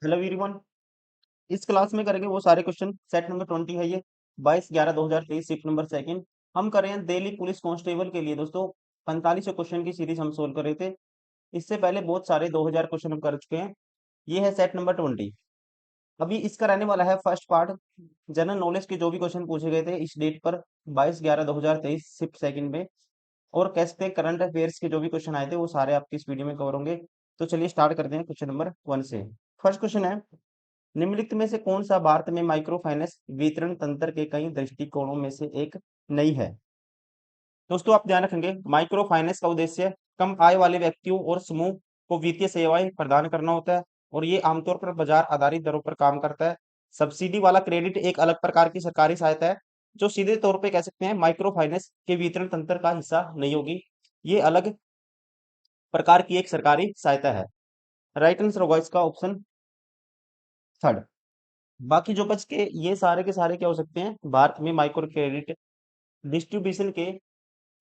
Hello everyone. इस class में करेंगे वो सारे क्वेश्चन। सेट नंबर 20 है ये, 22/11/2023, शिफ्ट नंबर सेकंड। हम कर रहे हैं दिल्ली पुलिस कांस्टेबल के लिए दोस्तों। 45 क्वेश्चन की सीरीज हम सोल्व कर रहे थे। इससे पहले बहुत सारे 2000 क्वेश्चन हम कर चुके हैं। ये है सेट नंबर 20। अभी इसका रहने वाला है फर्स्ट पार्ट। जनरल नॉलेज के जो भी क्वेश्चन पूछे गए थे इस डेट पर 22/11/2023 शिफ्ट सेकंड में, और कह सकते हैं करंट अफेयर्स के जो भी क्वेश्चन आए थे वो सारे आपके इस वीडियो में कवर होंगे। तो चलिए स्टार्ट करते हैं क्वेश्चन नंबर 1 से। फर्स्ट क्वेश्चन है, निम्नलिखित में से कौन सा भारत में माइक्रो फाइनेंस वितरण तंत्र के कई दृष्टिकोणों में से एक नहीं है। दोस्तों आप ध्यान रखेंगे, माइक्रो फाइनेंस का उद्देश्य कम आय वाले व्यक्तियों और समूह को वित्तीय सेवाएं प्रदान करना होता है, और ये आमतौर पर बाजार आधारित दरों पर काम करता है। सब्सिडी वाला क्रेडिट एक अलग प्रकार की सरकारी सहायता है जो सीधे तौर पे कह सकते हैं माइक्रो फाइनेंस के वितरण तंत्र का हिस्सा नहीं होगी। ये अलग प्रकार की एक सरकारी सहायता है। राइट आंसर होगा इसका ऑप्शन थर्ड। बाकी जो बच के ये सारे के सारे क्या हो सकते हैं, भारत में माइक्रो क्रेडिट डिस्ट्रीब्यूशन के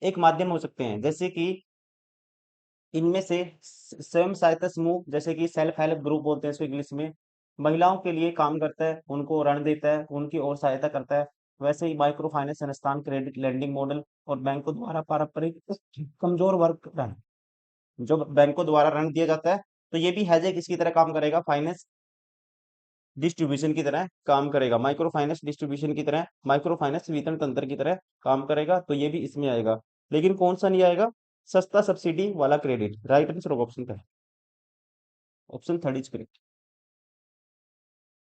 एक माध्यम हो सकते हैं, जैसे कि इनमें से स्वयं सहायता समूह, जैसे कि सेल्फ हेल्प ग्रुप बोलते हैं इसको इंग्लिश में, महिलाओं के लिए काम करता है, उनको ऋण देता है, उनकी और सहायता करता है। वैसे ही माइक्रो फाइनेंस संस्थान क्रेडिट लेंडिंग मॉडल और बैंकों द्वारा पारंपरिक कमजोर वर्ग ऋण, जो बैंकों द्वारा ऋण दिया जाता है, तो ये भी हैज किसकी तरह काम करेगा, फाइनेंस डिस्ट्रीब्यूशन की तरह काम करेगा। माइक्रो फाइनेंस डिस्ट्रीब्यूशन की तरह, माइक्रो फाइनेंस वितरण तंत्र की तरह काम करेगा, तो ये भी इसमें आएगा। लेकिन कौन सा नहीं आएगा, सस्ता सब्सिडी वाला क्रेडिट। राइट आंसर होगा ऑप्शन का, option third is correct.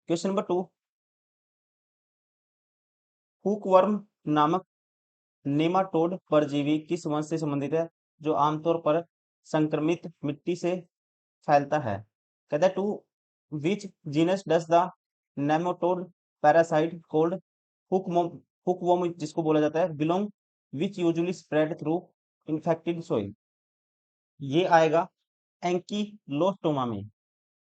Question number 2, hookworm नामक नेमाटोड परजीवी किस वंश से संबंधित है जो आमतौर पर संक्रमित मिट्टी से फैलता है। कहता है to which genus does the nematode parasite called hookworm, hookworm जिसको बोला जाता है, belong which usually spread through infected soil. ये आएगा एंकीलोस्टोमा में।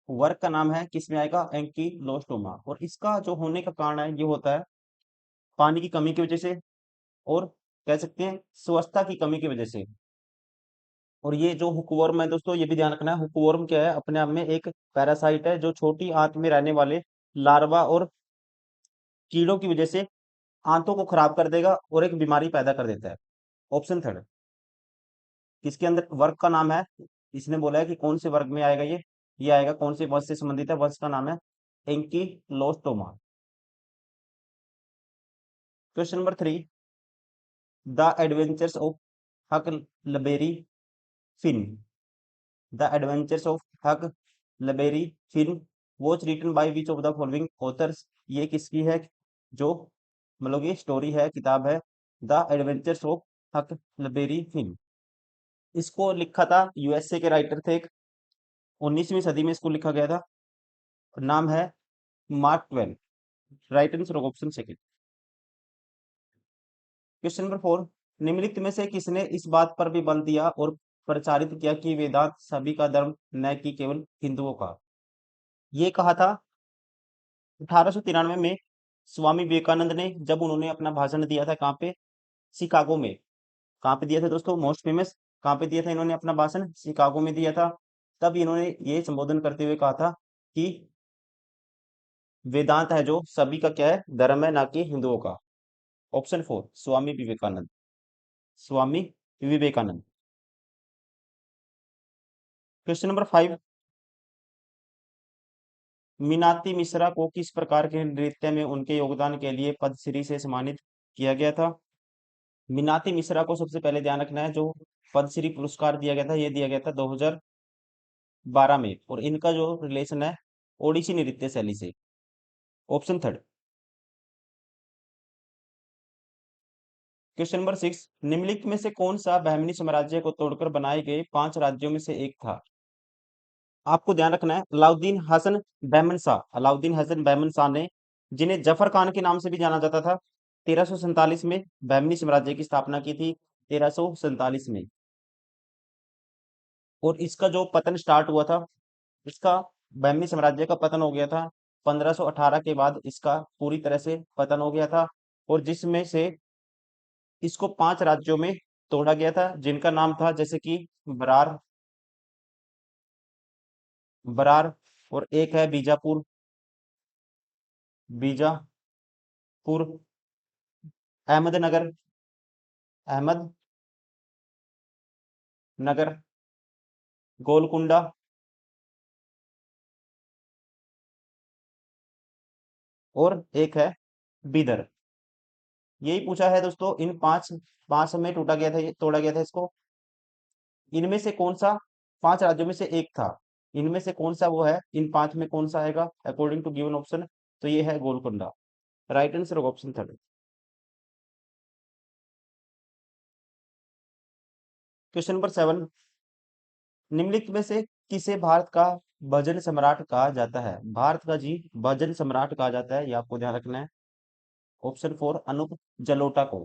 वर्ग का नाम है, किसमें आएगा, एंकीलोस्टोमा। और इसका जो होने का कारण है ये होता है पानी की कमी की वजह से, और कह सकते हैं स्वच्छता की कमी की वजह से। और ये जो हुकवर्म है दोस्तों, ये भी ध्यान रखना है, हुकवर्म क्या है, अपने आप में एक पैरासाइट है जो छोटी आंत में रहने वाले लार्वा और कीड़ों की वजह से आंतों को खराब कर देगा और एक बीमारी पैदा कर देता है। Option third. किसके अंदर वर्ग का नाम है, इसने बोला है कि कौन से वर्ग में आएगा ये आएगा कौन से वंश से संबंधित है, वंश का नाम है ancylostoma. Question number 3, the adventures of Huckleberry Finn, the adventures of Huckleberry Finn was written by which of the following authors. ये किसकी है, जो मतलब ये स्टोरी है, किताब है, the adventures of Huckleberry fin. इसको लिखा था यूएसए के राइटर थे, 19वीं सदी में इसको लिखा गया था। नाम है mark Twain. Right answer option second. Question number 4, निम्नलिखित में से किसने इस बात पर भी बल दिया और प्रचारित किया कि वेदांत सभी का धर्म न कि केवल हिंदुओं का। ये कहा था 1893 में स्वामी विवेकानंद ने, जब उन्होंने अपना भाषण दिया था, कहाँ पे, शिकागो में। कहाँ पे दिया था दोस्तों, मोस्ट फेमस, कहाँ पे दिया था इन्होंने अपना भाषण, शिकागो में दिया था। तब इन्होंने ये संबोधन करते हुए कहा था कि वेदांत है जो सभी का क्या है, धर्म है, ना कि हिंदुओं का। Option 4 Swami Vivekananda, Swami Vivekananda. Question number 5, Minati Mishra को किस प्रकार के नृत्य में उनके योगदान के लिए पद्मश्री से सम्मानित किया गया था। मीनाती मिश्रा को सबसे पहले ध्यान रखना है, जो पद्मश्री पुरस्कार दिया गया था ये दिया गया था 2012 में, और इनका जो रिलेशन है ओडिसी नृत्य शैली से। Option third. क्वेश्चन नंबर 6, निम्नलिखित में से कौन सा बहमनी साम्राज्य को तोड़कर बनाए गए 5 राज्यों में से एक था। आपको ध्यान रखना है, अलाउद्दीन हसन बहमन शाह, अलाउद्दीन हसन बहमन शाह ने, जिन्हें जफर खान के नाम से भी जाना जाता था, 1347 में बहमनी साम्राज्य की स्थापना की थी, 1347 में। और इसका जो पतन स्टार्ट हुआ था, इसका बहमनी साम्राज्य का पतन हो गया था 1518 के बाद, इसका पूरी तरह से पतन हो गया था। और जिसमें से इसको 5 राज्यों में तोड़ा गया था, जिनका नाम था जैसे कि बरार, बरार और एक है बीजापुर, बीजापुर, अहमदनगर, अहमद नगर, गोलकुंडा, और एक है बीदर। यही पूछा है दोस्तों, इन पांच पांच में टूटा गया था, ये तोड़ा गया था इसको। इनमें से कौन सा, पांच राज्यों में से एक था, इनमें से कौन सा वो है, इन पांच में कौन सा आएगा अकॉर्डिंग टू गिवन ऑप्शन? तो ये है गोलकुंडा। राइट आंसर होगा ऑप्शन थर्ड। क्वेश्चन नंबर 7, निम्नलिखित में से किसे भारत का भजन सम्राट कहा जाता है? भारत का जी भजन सम्राट कहा जाता है, ये आपको ध्यान रखना है। ऑप्शन 4 अनूप जलोटा को,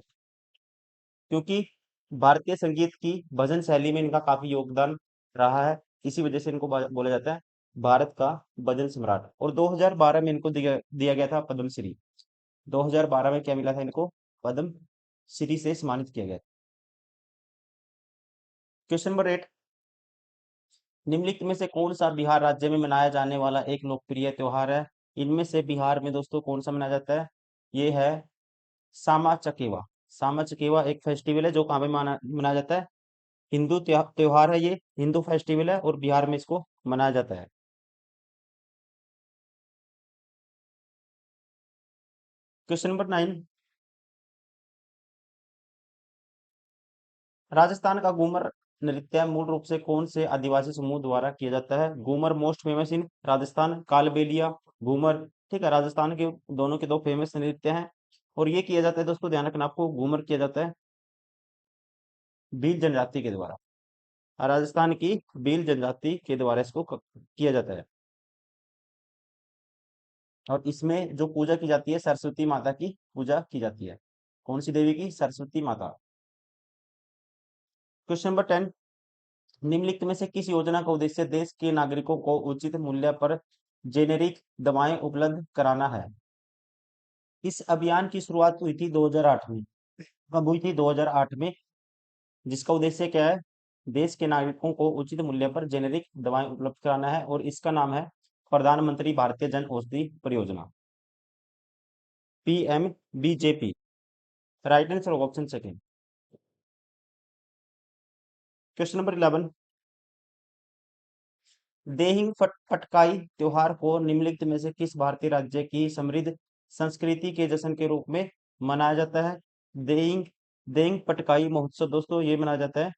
क्योंकि भारतीय संगीत की भजन शैली में इनका काफी योगदान रहा है, इसी वजह से इनको बोला जाता है भारत का भजन सम्राट। और 2012 में इनको दिया दिया गया था पद्मश्री। 2012 में क्या मिला था इनको? पद्म श्री से सम्मानित किया गया। क्वेश्चन नंबर 8, निम्नलिखित में से कौन सा बिहार राज्य में मनाया जाने वाला एक लोकप्रिय त्योहार है? इनमें से बिहार में दोस्तों कौन सा मनाया जाता है? ये है सामा चकेवा। सामा चकेवा एक फेस्टिवल है जो कहाँ पे मनाया जाता है? हिंदू त्योहार है, ये हिंदू फेस्टिवल है और बिहार में इसको मनाया जाता है। क्वेश्चन नंबर 9, राजस्थान का घूमर नृत्य मूल रूप से कौन से आदिवासी समूह द्वारा किया जाता है? Ghoomar most famous in Rajasthan, Kalbelia, Ghoomar. ठीक है, राजस्थान के दोनों के दो फेमस नृत्य हैं, और ये किया जाता है दोस्तों, ध्यान रखना आपको, घूमर किया जाता है भील जनजाति के द्वारा। राजस्थान की भील जनजाति के द्वारा इसको किया जाता है, और इसमें जो पूजा की जाती है सरस्वती माता की पूजा की जाती है। कौन सी देवी की? सरस्वती माता। क्वेश्चन नंबर 10, निम्नलिखित में से किस योजना का उद्देश्य देश के नागरिकों को उचित मूल्य पर जेनेरिक दवाएं उपलब्ध कराना है? इस अभियान की शुरुआत हुई थी 2008 में। कब हुई थी? 2008 में। जिसका उद्देश्य क्या है? देश के नागरिकों को उचित मूल्य पर जेनेरिक दवाएं उपलब्ध कराना है, और इसका नाम है प्रधानमंत्री भारतीय जन औषधि परियोजना, PMBJP। Right answer option second. Question number 11, Dehing Patkai त्योहार को निम्नलिखित में से किस भारतीय राज्य की समृद्ध संस्कृति के जश्न के रूप में मनाया जाता है? देहिंग देहिंग पटकाई महोत्सव दोस्तों ये मनाया जाता है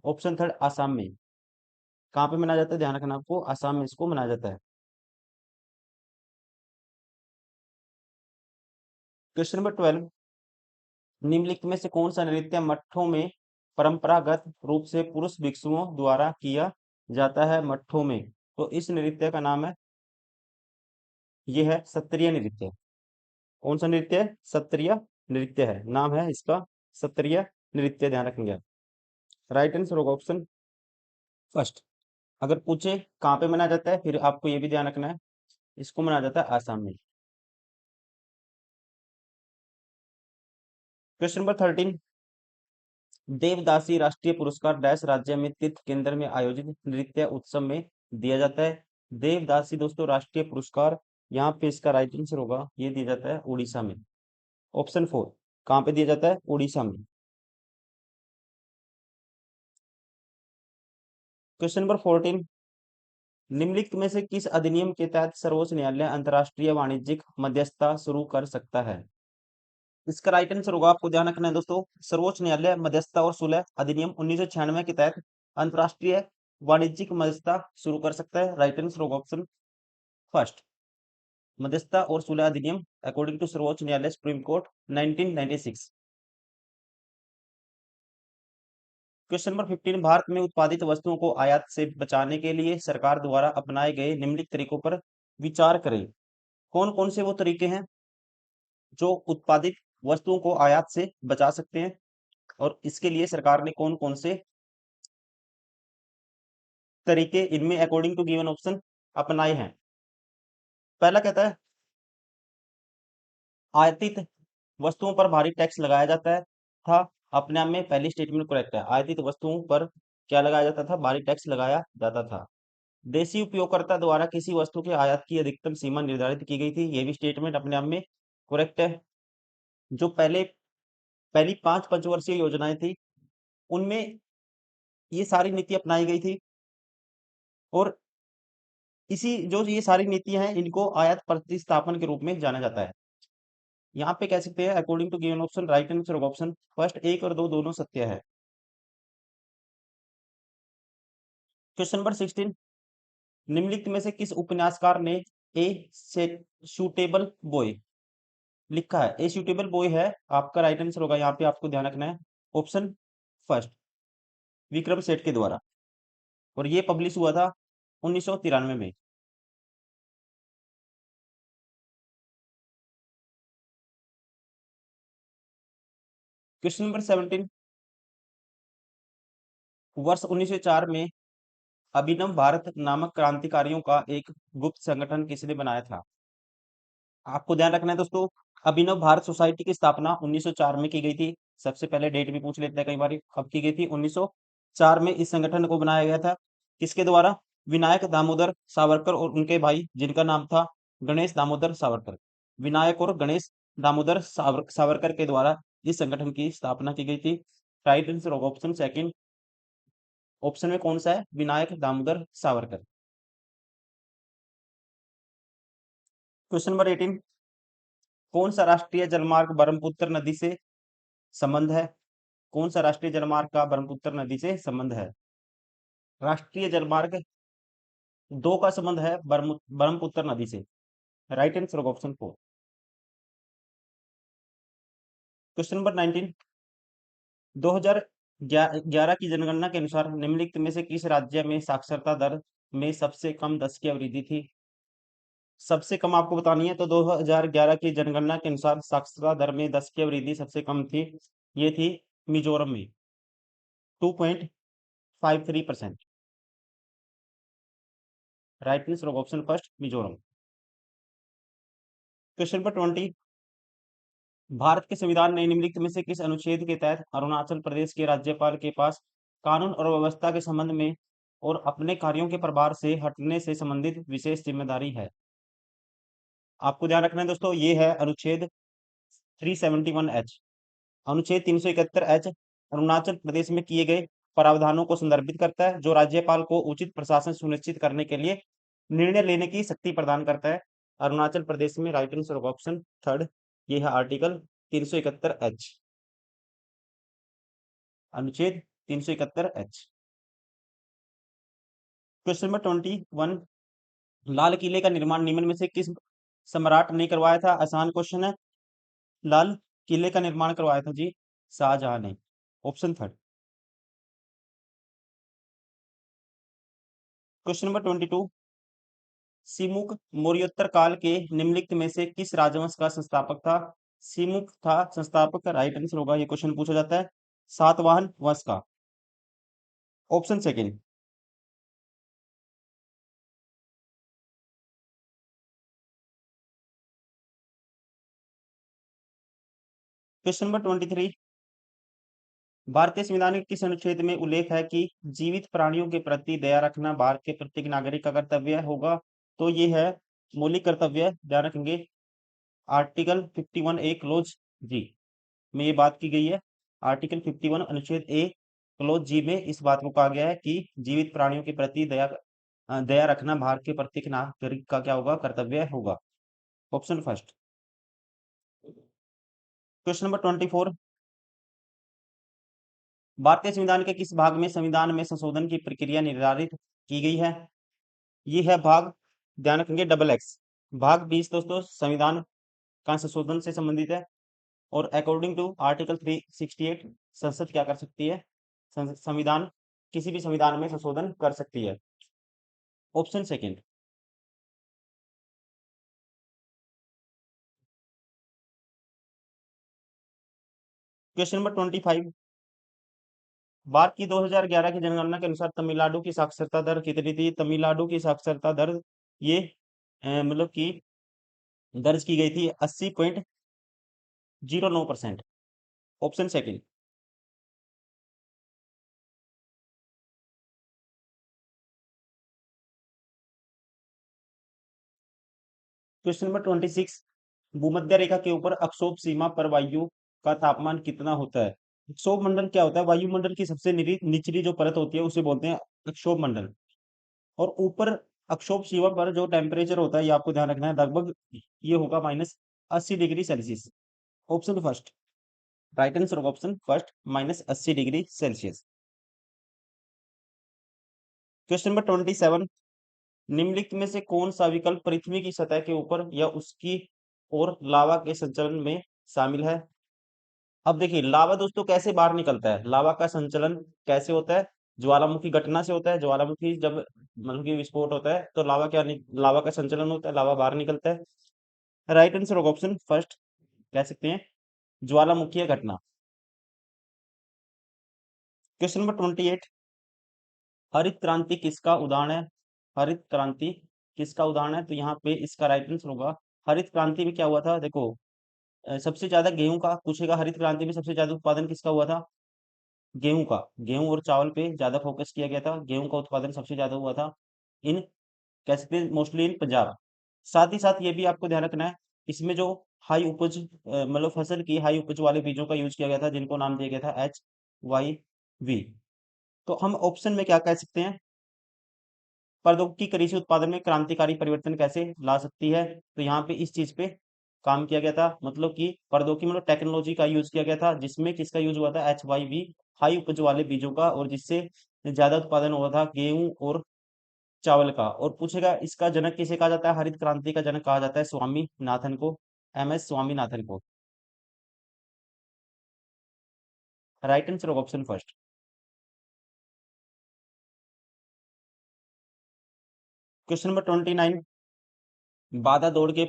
ऑप्शन थर्ड आसाम में। कहाँ पे मनाया जाता है? ध्यान रखना आपको, आसाम में इसको मनाया जाता है। क्वेश्चन नंबर 12, निम्नलिखित में से कौन सा नृत्य मठों में परंपरागत रूप से पुरुष भिक्षुओं द्वारा किया जाता है? मठों में, तो इस नृत्य का नाम है, यह है सत्रिय नृत्य। कौन सा नृत्य है? सत्रिय नृत्य है, नाम है इसका सत्रिय नृत्य, ध्यान रखेंगे आप। राइट आंसर होगा ऑप्शन फर्स्ट। अगर पूछे कहाँ पे मनाया जाता है, फिर आपको ये भी ध्यान रखना है, इसको मनाया जाता है आसाम में। क्वेश्चन नंबर 13, देवदासी राष्ट्रीय पुरस्कार डैश राज्य में तीर्थ केंद्र में आयोजित नृत्य उत्सव में दिया जाता है? देवदासी दोस्तों राष्ट्रीय पुरस्कार, यहाँ पे इसका राइट आंसर होगा, ये दिया जाता है उड़ीसा में। ऑप्शन 4, कहाँ पे दिया जाता है? उड़ीसा में। क्वेश्चन नंबर 14, निम्नलिखित में से किस अधिनियम के तहत सर्वोच्च न्यायालय अंतर्राष्ट्रीय वाणिज्यिक मध्यस्थता शुरू कर सकता है? इसका राइट आंसर होगा, आपको ध्यान रखना है दोस्तों, सर्वोच्च न्यायालय मध्यस्थता और सुलह अधिनियम 1996 के तहत अंतर्राष्ट्रीय वाणिज्यिक मध्यस्थता शुरू कर सकता है। राइट आंसर होगा ऑप्शन फर्स्ट, मध्यस्थता और सुलह अधिनियम अकॉर्डिंग टू सर्वोच्च न्यायालय supreme court 1996। Question number 15, Bharat में उत्पादित वस्तुओं को आयात से बचाने के लिए सरकार द्वारा अपनाए गए निम्नलिखित तरीकों पर विचार करें। कौन कौन से वो तरीके हैं जो उत्पादित वस्तुओं को आयात से बचा सकते हैं, और इसके लिए सरकार ने कौन कौन से तरीके इनमें अकॉर्डिंग टू गिवन ऑप्शन अपनाए हैं? पहला कहता है आयातित वस्तुओं पर भारी टैक्स लगाया जाता है था। अपने आप में पहली स्टेटमेंट करेक्ट है, आयातित वस्तुओं पर क्या लगाया जाता था? भारी टैक्स लगाया जाता था। देशी उपयोगकर्ता द्वारा किसी वस्तु के आयात की अधिकतम सीमा निर्धारित की गई थी। ये भी स्टेटमेंट अपने आप में करेक्ट है। जो पहली 5 पंचवर्षीय योजनाएं थी, उनमें ये सारी नीति अपनाई गई थी और इसी जो ये सारी नीतियां हैं, इनको आयात प्रतिस्थापन के रूप में जाना जाता है। यहाँ पे कह सकते हैं according to given option right answer of option first 1 और 2 दोनों सत्य है। क्वेश्चन नंबर 16, निम्नलिखित में से किस उपन्यासकार ने ए सूटेबल बॉय लिखा है? ए सूटेबल बॉय है आपका राइट आंसर होगा। यहाँ पे आपको ध्यान रखना है ऑप्शन फर्स्ट, विक्रम सेठ के द्वारा, और ये पब्लिश हुआ था 1993 में। क्वेश्चन नंबर 17, वर्ष 1904 में अभिनव भारत नामक क्रांतिकारियों का एक गुप्त संगठन किसने बनाया था? आपको ध्यान रखना है दोस्तों, अभिनव भारत सोसाइटी की स्थापना 1904 में की गई थी। सबसे पहले डेट भी पूछ लेते हैं कई बार, कब की गई थी? 1904 में इस संगठन को बनाया गया था। किसके द्वारा? विनायक दामोदर सावरकर और उनके भाई, जिनका नाम था गणेश दामोदर सावरकर। विनायक और गणेश दामोदर सावरकर के द्वारा इस संगठन की स्थापना की गई थी। राइट आंसर होगा ऑप्शन सेकंड। ऑप्शन में कौन सा है? विनायक दामोदर सावरकर। क्वेश्चन नंबर 18, कौन सा राष्ट्रीय जलमार्ग ब्रह्मपुत्र नदी से संबंध है? कौन सा राष्ट्रीय जलमार्ग का ब्रह्मपुत्र नदी से संबंध है? राष्ट्रीय जलमार्ग 2 का संबंध है ब्रह्मपुत्र नदी से। राइट आंसर होगा ऑप्शन 4। क्वेश्चन नंबर 19, 2011 की जनगणना के अनुसार निम्नलिखित में से किस राज्य में साक्षरता दर में सबसे कम दशकीय वृद्धि थी? सबसे कम आपको बतानी है तो 2011 की जनगणना के अनुसार साक्षरता दर में दशकीय वृद्धि सबसे कम थी। ये थी मिजोरम में 2.53%। राइट आंसर होगा option first, Mizoram. Question number 20, Bharat के संविधान ने निम्नलिखित में से किस अनुच्छेद के तहत अरुणाचल प्रदेश के राज्यपाल के पास कानून और व्यवस्था के संबंध में और अपने कार्यों के प्रभार से हटने से संबंधित विशेष जिम्मेदारी है? आपको ध्यान रखना है दोस्तों, ये है अनुच्छेद 371H। अनुच्छेद 371H अरुणाचल प्रदेश में किए गए प्रावधानों को संदर्भित करता है, जो राज्यपाल को उचित प्रशासन सुनिश्चित करने के लिए निर्णय लेने की शक्ति प्रदान करता है। अरुणाचल प्रदेश में राइट आंसर होगा ऑप्शन थर्ड, ये है आर्टिकल 371H, अनुच्छेद 371H। क्वेश्चन नंबर 21, लाल किले का निर्माण निम्न में से किस सम्राट ने करवाया था? आसान क्वेश्चन है। लाल किले का निर्माण करवाया था जी शाहजहां ने, option third. Question number 22, Simuka मौर्योत्तर काल के निम्नलिखित में से किस राजवंश का संस्थापक था? सिमुक था संस्थापक। राइट आंसर होगा, ये क्वेश्चन पूछा जाता है सातवाहन वंश का, ऑप्शन सेकंड। क्वेश्चन नंबर 23, भारतीय संविधान के किस अनुच्छेद में उल्लेख है कि जीवित प्राणियों के प्रति दया रखना भारत के प्रत्येक नागरिक का कर्तव्य होगा? तो ये है मौलिक कर्तव्य, ध्यान रखेंगे। आर्टिकल 51 ए क्लोज जी में ये बात की गई है। आर्टिकल 51 अनुच्छेद ए क्लोज जी में इस बात को कहा गया है कि जीवित प्राणियों के प्रति दया रखना भारत के प्रत्येक नागरिक का क्या होगा? कर्तव्य होगा, ऑप्शन फर्स्ट। क्वेश्चन नंबर 24, भारतीय संविधान के किस भाग में संविधान में संशोधन की प्रक्रिया निर्धारित की गई है? ये है भाग, ध्यान रखेंगे, डबल एक्स। भाग 20 दोस्तों संविधान का संशोधन से संबंधित है, और अकॉर्डिंग टू आर्टिकल 368 संसद क्या कर सकती है? संविधान, किसी भी संविधान में संशोधन कर सकती है, option second. Question number 25, Bharat की 2011 की जनगणना के अनुसार तमिलनाडु की साक्षरता दर कितनी थी? तमिलनाडु की साक्षरता दर ये मतलब कि दर्ज की गई थी 80.09%, ऑप्शन सेकंड। क्वेश्चन नंबर 26, भूमध्य रेखा के ऊपर अक्षोभ सीमा पर वायु का तापमान कितना होता है? अक्षोभ मंडल क्या होता है? वायुमंडल की सबसे निचली जो परत होती है उसे बोलते हैं अक्षोभ मंडल। और ऊपर अक्षोभ सीमा पर जो टेम्परेचर होता है ये आपको ध्यान रखना है, लगभग ये होगा -80 degree Celsius. Option first, right answer option first, -80 degree Celsius. Question number 27, निम्नलिखित में से कौन सा विकल्प पृथ्वी की सतह के ऊपर या उसकी और लावा के संचलन में शामिल है? अब देखिए लावा दोस्तों कैसे बाहर निकलता है, लावा का संचलन कैसे होता है? ज्वालामुखी घटना से होता है। ज्वालामुखी जब मतलब कि विस्फोट होता है तो लावा का संचलन होता है, लावा बाहर निकलता है। राइट आंसर ऑप्शन फर्स्ट कह सकते हैं, ज्वालामुखीय घटना। क्वेश्चन नंबर 28, हरित क्रांति किसका उदाहरण है? हरित क्रांति किसका उदाहरण है? तो यहाँ पे इसका राइट आंसर होगा, हरित क्रांति में क्या हुआ था देखो, सबसे ज्यादा गेहूं का पूछेगा, हरित क्रांति में सबसे ज्यादा उत्पादन किसका हुआ था? गेहूं का। गेहूं और चावल पे ज्यादा फोकस किया गया था, गेहूं का उत्पादन सबसे ज्यादा हुआ था इन, कह सकते हैं मोस्टली इन पंजाब। साथ ही साथ ये भी आपको ध्यान रखना है, इसमें जो हाई उपज मतलब फसल की हाई उपज वाले बीजों का यूज किया गया था जिनको नाम दिया गया था HYV। तो हम ऑप्शन में क्या कह सकते हैं, प्रौद्योगिकी कृषि उत्पादन में क्रांतिकारी परिवर्तन कैसे ला सकती है? तो यहाँ पे इस चीज पे काम किया गया था, मतलब कि प्रौद्योगिकी मतलब टेक्नोलॉजी का यूज किया गया था, जिसमें किसका यूज हुआ था? HYV, हाई उपज वाले बीजों का, और जिससे ज्यादा उत्पादन हुआ था गेहूं और चावल का। और पूछेगा इसका जनक किसे कहा जाता है? हरित क्रांति का जनक कहा जाता है स्वामीनाथन को, MS स्वामीनाथन को। Right answer option first. Question number 29, बाधा दौड़ के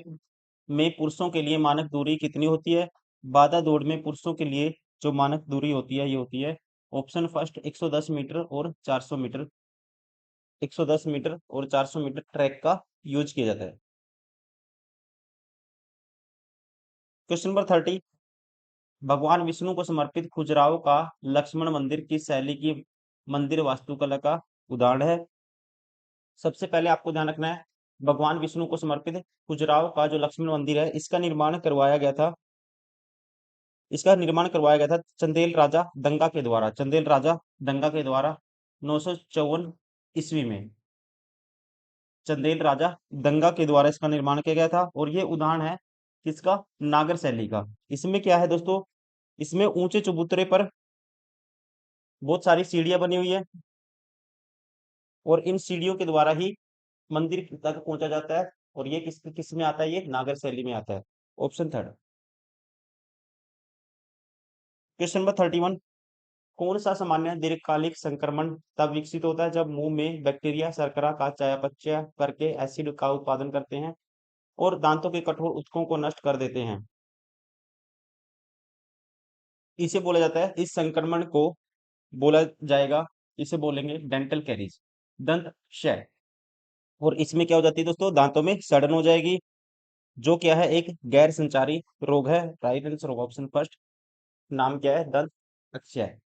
में पुरुषों के लिए मानक दूरी कितनी होती है? बाधा दौड़ में पुरुषों के लिए जो मानक दूरी होती है ये होती है, ऑप्शन फर्स्ट 110 मीटर और 400 मीटर। 110 मीटर और 400 मीटर ट्रैक का यूज किया जाता है। क्वेश्चन नंबर 30, भगवान विष्णु को समर्पित खजुराहो का लक्ष्मण मंदिर किस शैली की मंदिर वास्तुकला का उदाहरण है? सबसे पहले आपको ध्यान रखना है, भगवान विष्णु को समर्पित खजुराहो का जो लक्ष्मण मंदिर है इसका निर्माण करवाया गया था चंदेल राजा दंगा के द्वारा, चंदेल राजा दंगा के द्वारा 954 ईस्वी में चंदेल राजा दंगा के द्वारा इसका निर्माण किया गया था। और ये उदाहरण है किसका? नागर शैली का। इसमें क्या है दोस्तों, इसमें ऊंचे चबूतरे पर बहुत सारी सीढ़ियां बनी हुई है, और इन सीढ़ियों के द्वारा ही मंदिर तक पहुंचा जाता है। और ये किस किस में आता है? ये नागर शैली में आता है, ऑप्शन थर्ड। क्वेश्चन नंबर 31, कौन सा सामान्य दीर्घकालिक संक्रमण तब विकसित होता है जब मुंह में बैक्टीरिया शर्करा का चयापचय करके एसिड का उत्पादन करते हैं और दांतों के कठोर ऊतकों को नष्ट कर देते हैं? इसे बोला जाता है, इस संक्रमण को बोला जाएगा, इसे बोलेंगे डेंटल कैरीज, दंत क्षय। और इसमें क्या हो जाती है दोस्तों, दांतों में सड़न हो जाएगी, जो क्या है एक गैर संचारी रोग है। राइट आंसर ऑप्शन फर्स्ट, नाम क्या है? दंत क्षय,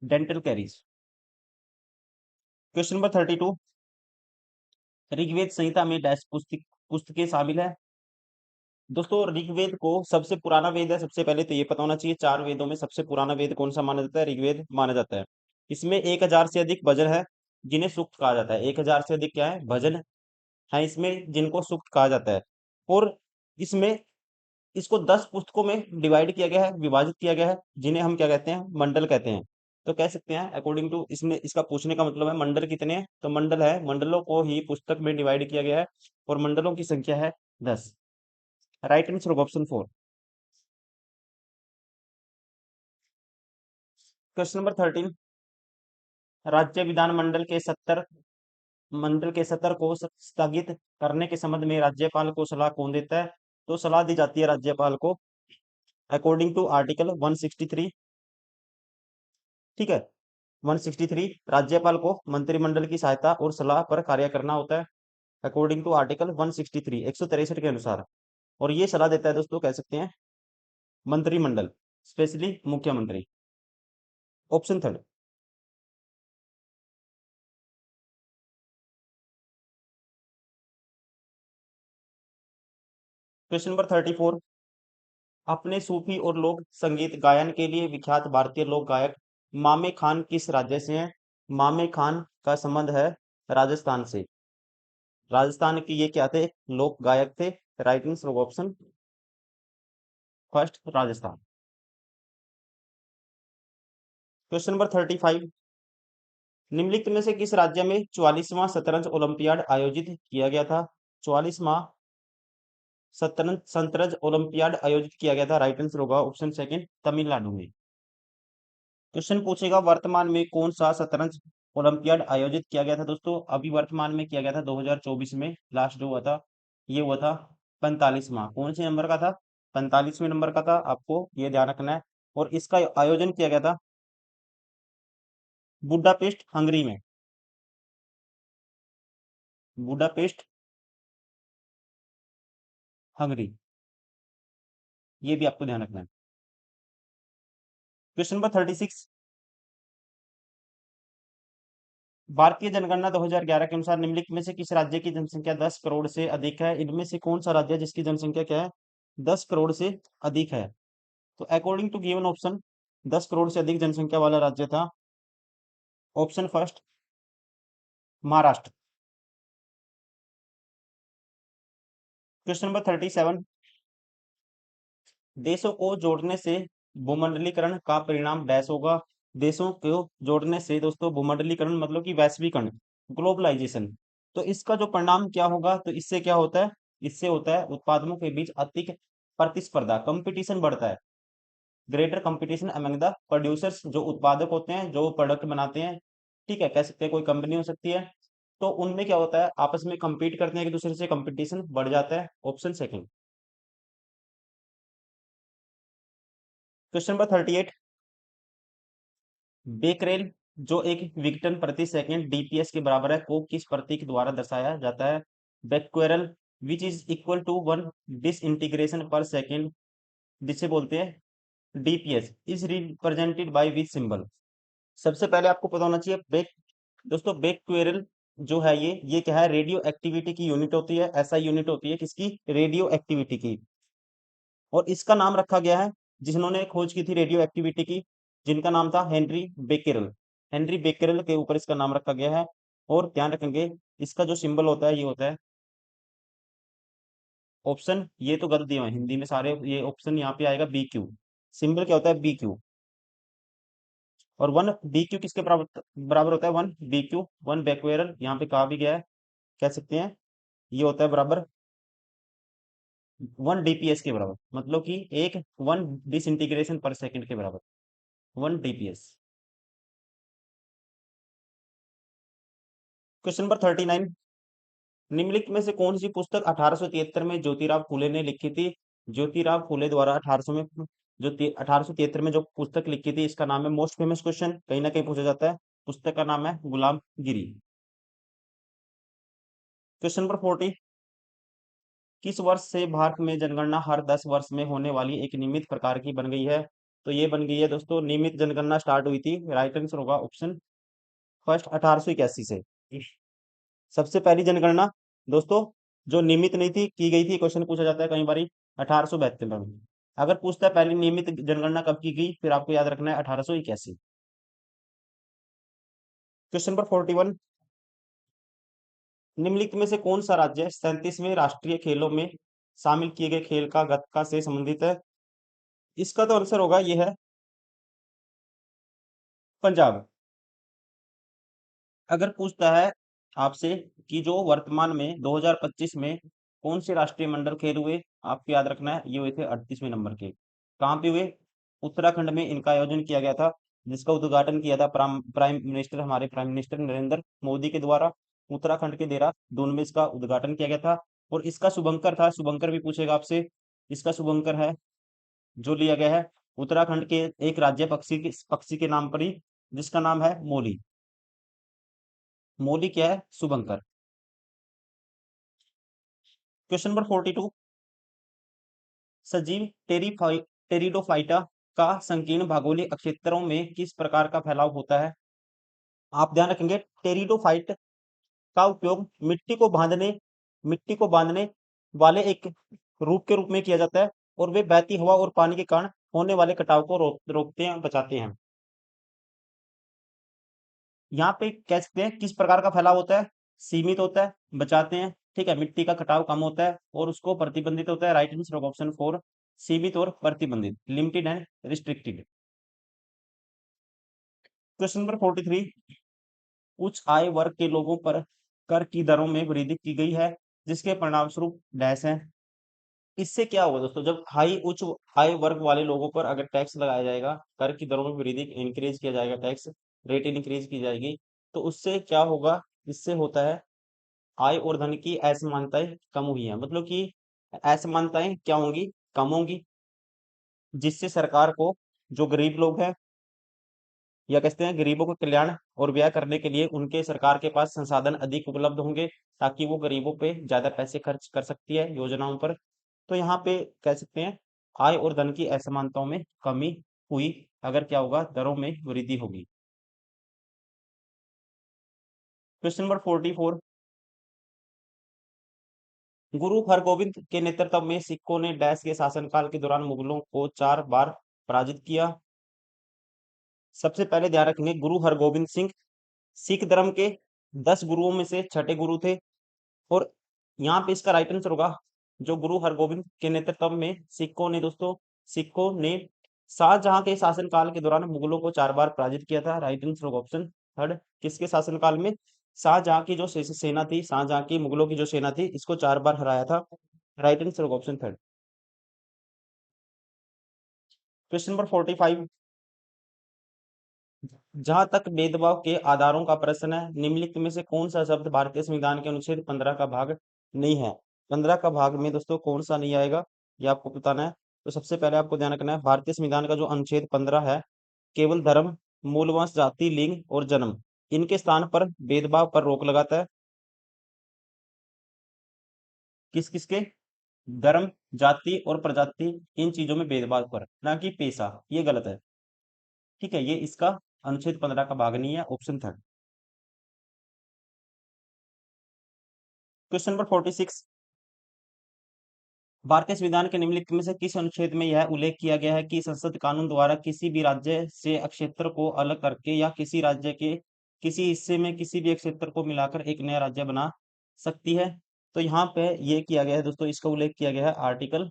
dental caries. Question number 32, Rigveda Samhita में डैश पुस्तकें शामिल है? दोस्तों ऋग्वेद को सबसे पुराना वेद है, सबसे पहले तो ये पता होना चाहिए, 4 वेदों में सबसे पुराना वेद कौन सा माना जाता है? ऋग्वेद माना जाता है। इसमें 1000 से अधिक भजन है जिन्हें सूक्त कहा जाता है। 1000 से अधिक क्या है? भजन है इसमें जिनको सूक्त कहा जाता है। और इसमें इसको 10 पुस्तकों में डिवाइड किया गया है, विभाजित किया गया है, जिन्हें हम क्या कहते हैं? मंडल कहते हैं। तो कह सकते हैं अकॉर्डिंग टू, इसमें इसका पूछने का मतलब है मंडल कितने हैं? तो मंडल है, मंडलों को ही पुस्तक में डिवाइड किया गया है, और मंडलों की संख्या है 10। Right answer option 4। Question number 13, राज्य विधानमंडल के 70 को स्थगित करने के संबंध में राज्यपाल को सलाह कौन देता है? तो सलाह दी जाती है राज्यपाल को अकॉर्डिंग टू आर्टिकल 163। ठीक है, 163, राज्यपाल को मंत्रिमंडल की सहायता और सलाह पर कार्य करना होता है अकॉर्डिंग टू आर्टिकल 163, 163 के अनुसार। और ये सलाह देता है दोस्तों, कह सकते हैं मंत्रिमंडल, स्पेशली मुख्यमंत्री, ऑप्शन थर्ड। क्वेश्चन नंबर 34, अपने सूफी और लोक संगीत गायन के लिए विख्यात भारतीय लोक गायक मामे खान किस राज्य से हैं? मामे खान का संबंध है राजस्थान से। राजस्थान के ये क्या थे? लोक गायक थे। Right answer option first Rajasthan. Question number 35, निम्नलिखित में से किस राज्य में 44वां शतरंज ओलंपियाड आयोजित किया गया था? 44वां शतरंज ओलंपियाड आयोजित किया गया था। राइट आंसर होगा ऑप्शन सेकंड तमिलनाडु में। क्वेश्चन पूछेगा वर्तमान में कौन सा शतरंज ओलंपियाड आयोजित किया गया था? दोस्तों अभी वर्तमान में किया गया था 2024 में, लास्ट जो हुआ था ये हुआ था 45वां। कौन से नंबर का था? 45वें नंबर का था, आपको ये ध्यान रखना है। और इसका आयोजन किया गया था बुडापेस्ट हंगरी में। बुडापेस्ट हंगरी, ये भी आपको ध्यान रखना है। क्वेश्चन नंबर 36, भारतीय जनगणना 2011 के अनुसार निम्नलिखित में से किस राज्य की जनसंख्या 10 करोड़ से अधिक है? इनमें से कौन सा राज्य है जिसकी जनसंख्या क्या है? 10 करोड़ से अधिक है। तो according to given option 10 crore से अधिक जनसंख्या वाला राज्य था option first Maharashtra. Question number 37, देशों को जोड़ने से भूमंडलीकरण का परिणाम डैश होगा? देशों को जोड़ने से दोस्तों भूमंडलीकरण मतलब कि वैश्वीकरण, ग्लोबलाइजेशन। तो इसका जो परिणाम क्या होगा? तो इससे क्या होता है? इससे होता है उत्पादों के बीच अधिक प्रतिस्पर्धा, कंपटीशन बढ़ता है। Greater competition among the producers, जो उत्पादक होते हैं, जो प्रोडक्ट बनाते हैं, ठीक है, कह सकते हैं कोई कंपनी हो सकती है। तो उनमें क्या होता है? आपस में compete करते हैं, एक दूसरे से कंपटीशन बढ़ जाता है। Option second. Question number 38, Becquerel जो एक विघटन प्रति सेकंड डीपीएस के बराबर है को किस प्रतीक द्वारा दर्शाया जाता है? Becquerel which is equal to 1 disintegration per second, जिसे बोलते हैं DPS, is represented by which symbol? सबसे पहले आपको पता होना चाहिए दोस्तों बेक्वेरल जो है ये क्या है? रेडियो एक्टिविटी की यूनिट होती है। ऐसा यूनिट होती है किसकी? रेडियो एक्टिविटी की। और इसका नाम रखा गया है जिन्होंने खोज की थी रेडियो एक्टिविटी की, जिनका नाम था हेनरी बेकेरल। हेनरी बेकेरल के ऊपर इसका नाम रखा गया है। और ध्यान रखेंगे इसका जो सिंबल होता है ये होता है ऑप्शन, ये तो गलत दिए हुए हैं हिंदी में सारे, ये ऑप्शन यहाँ पे आएगा बी क्यू। सिंबल क्या होता है? B Q. और वन बी क्यू किसके बराबर बराबर होता है? One B Q, one becquerel, यहाँ पे कहा भी गया है, कह सकते हैं ये होता है बराबर 1 डीपीएस के बराबर, मतलब कि एक 1 डिसइंटीग्रेशन पर सेकंड के बराबर, 1 डीपीएस। क्वेश्चन नंबर 39, निम्नलिखित में से कौन सी पुस्तक 1873 में ज्योतिराव फूले ने लिखी थी? ज्योतिराव फूले द्वारा 1800 में जो 1873 में जो पुस्तक लिखी थी, इसका नाम है, मोस्ट फेमस क्वेश्चन कहीं ना कहीं पूछा जाता है, पुस्तक का नाम है गुलामगिरी। क्वेश्चन नंबर 40, किस वर्ष से भारत में जनगणना हर 10 वर्ष में होने वाली एक नियमित प्रकार की बन गई है? तो ये बन गई है दोस्तों, नियमित जनगणना स्टार्ट हुई थी। राइट आंसर होगा ऑप्शन फर्स्ट 1881 से। सबसे पहली जनगणना दोस्तों जो नियमित नहीं थी की गई थी, क्वेश्चन पूछा जाता है कई बार, 1872 में। अगर पूछता है पहली नियमित जनगणना कब की गई, फिर आपको याद रखना है 1881। क्वेश्चन नंबर 41, निम्नलिखित में से कौन सा राज्य 37वें राष्ट्रीय खेलों में शामिल किए गए खेल का गतका से संबंधित है? इसका तो आंसर होगा ये है पंजाब। अगर पूछता है आपसे कि जो वर्तमान में 2025 में कौन से राष्ट्रीय मंडल खेल हुए, आपको याद रखना है ये हुए थे 38वें नंबर के। कहाँ पे हुए? उत्तराखंड में इनका आयोजन किया गया था, जिसका उद्घाटन किया था प्राइम मिनिस्टर, हमारे प्राइम मिनिस्टर नरेंद्र मोदी के द्वारा। उत्तराखंड के देहरादून में इसका उद्घाटन किया गया था। और इसका शुभंकर था, शुभंकर भी पूछेगा आपसे, इसका शुभंकर है जो लिया गया है उत्तराखंड के एक राज्य पक्षी के नाम पर ही, जिसका नाम है मोली। मोली क्या है? शुभंकर। क्वेश्चन नंबर 42, सजीव टेरिडोफाइटा का संकीर्ण भौगोलिक क्षेत्रों में किस प्रकार का फैलाव होता है? आप ध्यान रखेंगे टेरिडोफाइट का उपयोग मिट्टी को बांधने वाले एक रूप के रूप में किया जाता है और वे बहती हवा और पानी के कारण होने वाले कटाव को रोकते हैं, बचाते हैं। यहाँ पे कह सकते हैं किस प्रकार का फैलाव होता है, सीमित होता है, बचाते हैं, ठीक है, मिट्टी का कटाव कम होता है और उसको प्रतिबंधित होता है। राइट आंसर ऑप्शन 4, सीमित और प्रतिबंधित, limited and restricted. Question number 43, उच्च आय वर्ग के लोगों पर कर की दरों में वृद्धि की गई है, जिसके परिणाम स्वरूप डैश है। इससे क्या होगा दोस्तों, जब उच्च आय वर्ग वाले लोगों पर अगर टैक्स लगाया जाएगा, कर की दरों में वृद्धि इंक्रीज किया जाएगा, टैक्स रेट इंक्रीज की जाएगी, तो उससे क्या होगा, इससे होता है आय और धन की असमानताएं कम हुई है, मतलब कि असमानताएं क्या होंगी, कम होंगी, जिससे सरकार को, जो गरीब लोग हैं या कहते हैं गरीबों को कल्याण और व्यय करने के लिए उनके सरकार के पास संसाधन अधिक उपलब्ध होंगे, ताकि वो गरीबों पे ज्यादा पैसे खर्च कर सकती है योजनाओं पर। तो यहाँ पे कह सकते हैं आय और धन की असमानताओं में कमी हुई, अगर क्या होगा, दरों में वृद्धि होगी। क्वेश्चन नंबर 44, गुरु हरगोविंद के नेतृत्व में सिखों ने डैश के शासनकाल के दौरान मुगलों को 4 बार पराजित किया। सबसे पहले ध्यान रखेंगे गुरु हरगोबिंद सिंह सिख धर्म के 10 गुरुओं में से छठे गुरु थे। और यहाँ पे इसका राइट आंसर होगा, जो गुरु हरगोबिंद के नेतृत्व में सिखों ने दोस्तों, सिखों ने शाहजहां के शासनकाल के दौरान मुगलों को 4 बार पराजित किया था। राइट आंसर होगा ऑप्शन थर्ड, किसके शासनकाल में, शाहजहां की जो सेना थी, शाहजहां की मुगलों की जो सेना थी, इसको 4 बार हराया था। राइट आंसर होगा ऑप्शन थर्ड। क्वेश्चन नंबर 45, जहां तक भेदभाव के आधारों का प्रश्न है, निम्नलिखित में से कौन सा शब्द भारतीय संविधान के अनुच्छेद 15 का भाग नहीं है। 15 का भाग में दोस्तों कौन सा नहीं आएगा, ये आपको बताना है। तो सबसे पहले आपको ध्यान रखना है, भारतीय संविधान का जो अनुच्छेद 15 है, केवल धर्म, मूलवंश, जाति, लिंग और जन्म, इनके स्थान पर भेदभाव पर रोक लगाता है। किस किसके, धर्म, जाति और प्रजाति, इन चीजों में भेदभाव पर, ना कि पेशा, ये गलत है, ठीक है, ये इसका अनुच्छेद 15 का भाग नहीं है, ऑप्शन थर्ड। क्वेश्चन नंबर 46, भारतीय संविधान के निम्नलिखित में से किस अनुच्छेद में यह उल्लेख किया गया है कि संसद कानून द्वारा किसी भी राज्य से क्षेत्र को अलग करके या किसी राज्य के किसी हिस्से में किसी भी क्षेत्र को मिलाकर एक नया राज्य बना सकती है। तो यहाँ पे ये किया गया है दोस्तों, इसका उल्लेख किया गया है आर्टिकल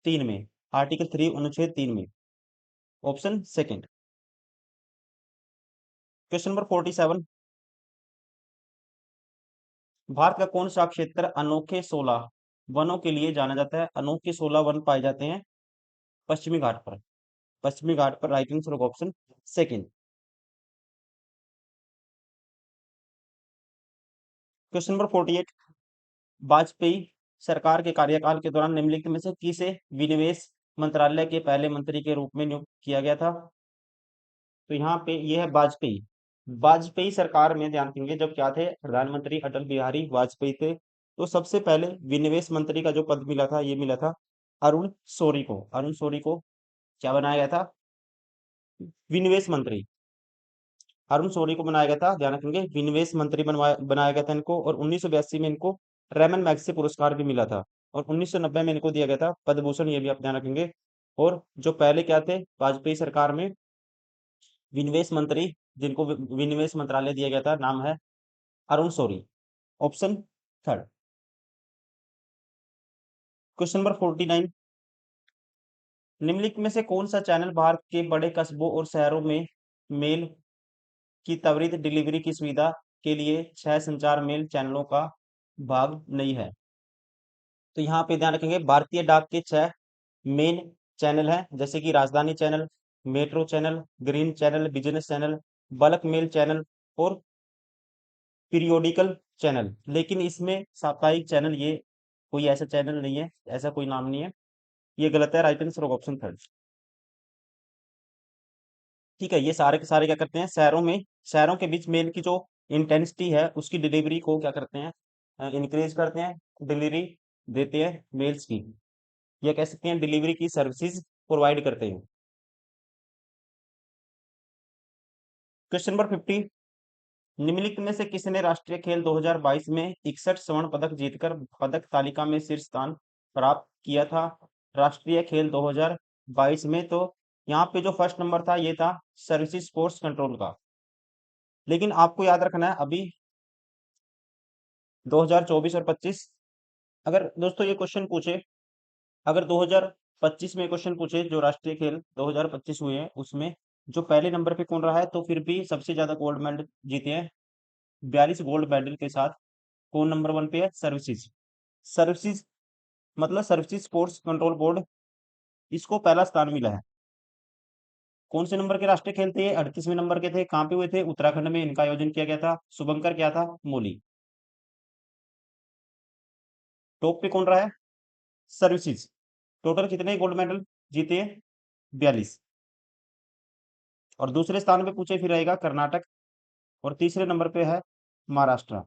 3 में, आर्टिकल 3 अनुच्छेद 3 में, option second. Question number 47, Bharat का कौन सा क्षेत्र अनोखे 16 वनों के लिए जाना जाता है। अनोखे 16 वन पाए जाते हैं पश्चिमी घाट पर, पश्चिमी घाट पर। राइट आंसर होगा option second. Question number 48, Vajpayee सरकार के कार्यकाल के दौरान निम्नलिखित में से किसे विनिवेश मंत्रालय के पहले मंत्री के रूप में नियुक्त किया गया था। तो यहाँ पे ये है वाजपेयी, वाजपेयी सरकार में ध्यान देंगे जब क्या थे, प्रधानमंत्री अटल बिहारी वाजपेयी थे, तो सबसे पहले विनिवेश मंत्री का जो पद मिला था, ये मिला था अरुण शौरी को। अरुण शौरी को क्या बनाया गया था, विनिवेश मंत्री। अरुण शौरी को बनाया गया था, ध्यान रखेंगे, विनिवेश मंत्री बनाया गया था इनको। और 1982 में इनको रेमन मैग्सेसे पुरस्कार भी मिला था। और 1990 में इनको दिया गया था पद्म भूषण, ये भी आप ध्यान रखेंगे। और जो पहले क्या थे वाजपेयी सरकार में विनिवेश मंत्री, जिनको विनिवेश मंत्रालय दिया गया था, नाम है Arun Shourie, option third. Question number 49, निम्नलिखित में से कौन सा चैनल भारत के बड़े कस्बों और शहरों में मेल की त्वरित डिलीवरी की सुविधा के लिए 6 संचार मेल चैनलों का भाग नहीं है। तो यहाँ पे ध्यान रखेंगे, भारतीय डाक के 6 मेन चैनल हैं, जैसे कि Rajdhani channel, metro channel, green channel, business channel, bulk mail channel और पीरियोडिकल चैनल। लेकिन इसमें साप्ताहिक चैनल, ये कोई ऐसा चैनल नहीं है, ऐसा कोई नाम नहीं है, ये गलत है। राइट आंसर होगा ऑप्शन थर्ड। ठीक है, ये सारे के सारे क्या करते हैं, शहरों में, शहरों के बीच मेल की जो इंटेंसिटी है उसकी डिलीवरी को क्या करते हैं, इंक्रीज करते हैं, डिलीवरी देते हैं मेल्स की, या कह सकते हैं डिलीवरी की सर्विसेज प्रोवाइड करते हैं। क्वेश्चन नंबर 50, निम्नलिखित में से किसने राष्ट्रीय खेल 2022 में 61 स्वर्ण पदक जीतकर पदक तालिका में शीर्ष स्थान प्राप्त किया था राष्ट्रीय खेल 2022 में। तो यहाँ पे जो फर्स्ट नंबर था ये था सर्विसेज स्पोर्ट्स कंट्रोल का। लेकिन आपको याद रखना है अभी 2024 और 25, अगर दोस्तों ये क्वेश्चन पूछे, अगर 2025 में क्वेश्चन पूछे जो राष्ट्रीय खेल 2025 हुए हैं उसमें जो पहले नंबर पे कौन रहा है, तो फिर भी सबसे ज्यादा गोल्ड मेडल जीते हैं 42 गोल्ड मेडल के साथ कौन नंबर वन पे है? सर्विसेज। सर्विसेज मतलब सर्विसेज स्पोर्ट्स कंट्रोल बोर्ड, इसको पहला स्थान मिला है। कौन से नंबर के राष्ट्रीय खेल थे? 38वें नंबर के थे। कहाँ पे हुए थे? उत्तराखंड में इनका आयोजन किया गया था। शुभंकर क्या था? मोली। टॉप पे कौन रहा है? सर्विसेज। टोटल कितने गोल्ड मेडल जीते हैं? 42। और दूसरे स्थान पे पूछे फिर रहेगा कर्नाटक, और तीसरे नंबर पे है महाराष्ट्र।